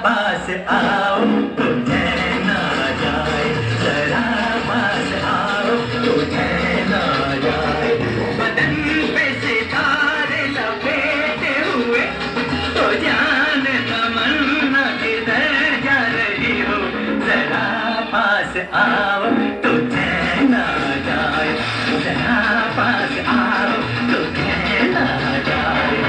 पास आओ तो चैन आ जाए, जरा पास आओ तो चैन आ जाए। बदन पे सितारे लपेटे हुए तो जान तमन्ना किधर जा रही हो, जरा पास आओ तो चैन आ जाए, जरा पास आओ तो चैन आ जाए।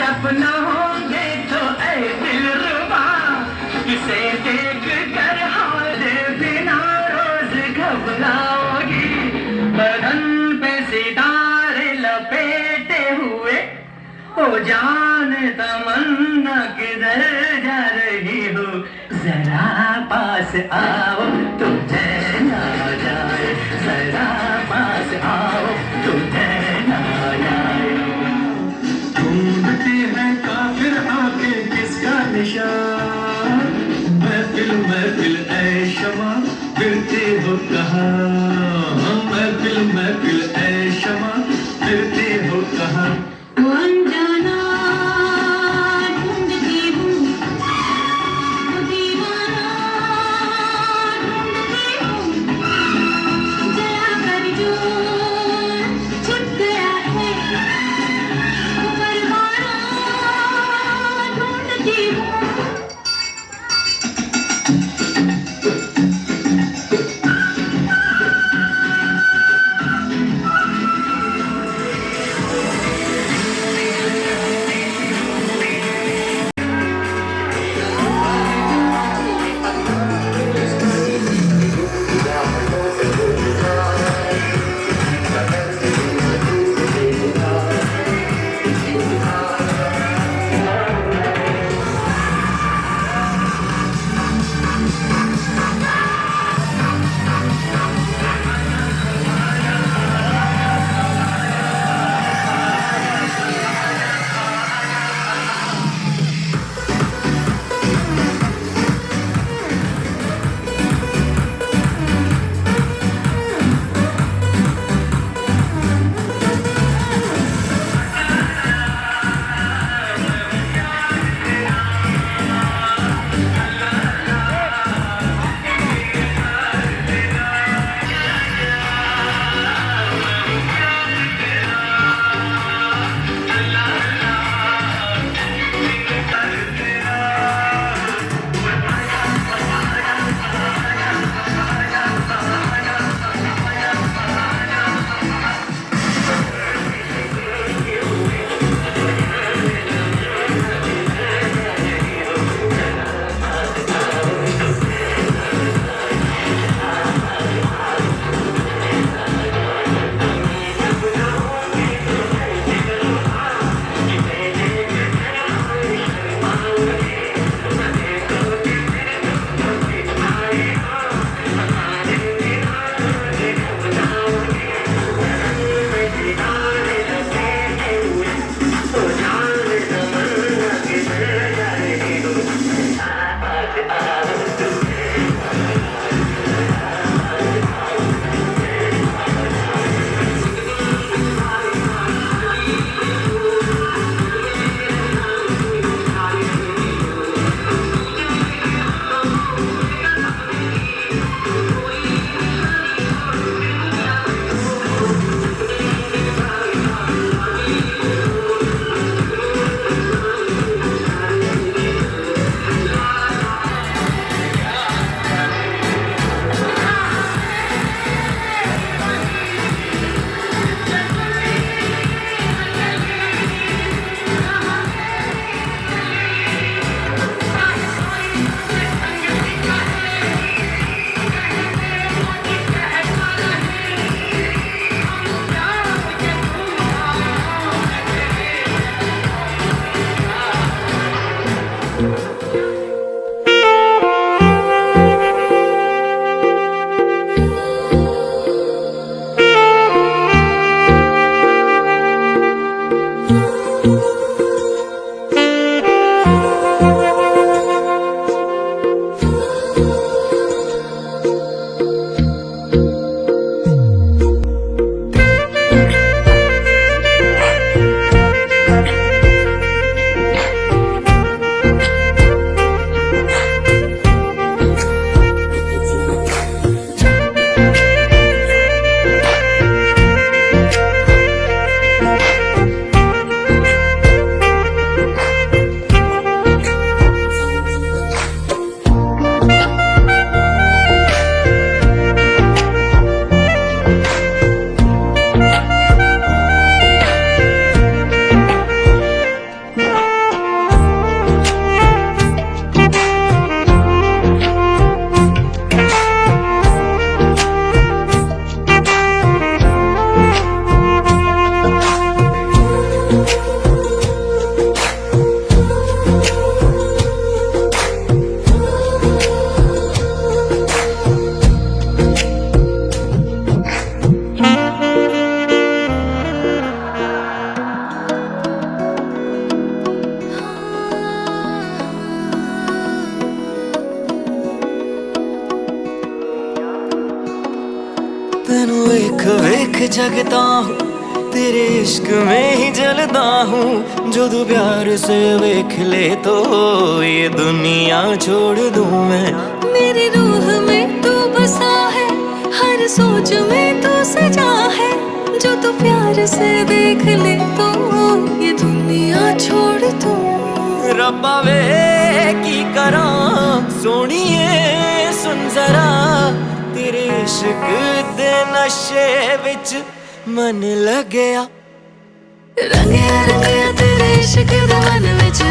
अपना होंगे तो ऐ दिलरुबा, इसे देख कर हारे बिना रोज घबराओगी। बदन पे सितारे लपेटे हुए ओ जान तमन्ना किधर जा रही हो, जरा पास आओ तो चैन आ जाए, जरा पास आओ तो चैन आ जाए। ढूंढते हैं काफिर आके किसका निशान, महफिल महफिल ऐ शमा फिरते हो कहाँ, महफिल महफिल ऐ शमा फिरते हो कहाँ। अनजाना ढूंढती हूँ, दीवाना ढूंढती हूँ, जला कर जो तेनू वेख वेख जगता हूँ, तेरे इश्क में ही जलता हूँ। जो तू प्यार से वेख ले तो ये दुनिया छोड़ दूँ मैं। मेरी रूह में तू बसा है, हर सोच में तू सजा है। जो तू प्यार से देख ले तो ये दुनिया छोड़ दूँ। रब्बा वे की करा सोनिए सुन जरा, तेरे इश्क दे नशे विच मन लगया। रंगया रंगया तेरे इश्क दे मन विच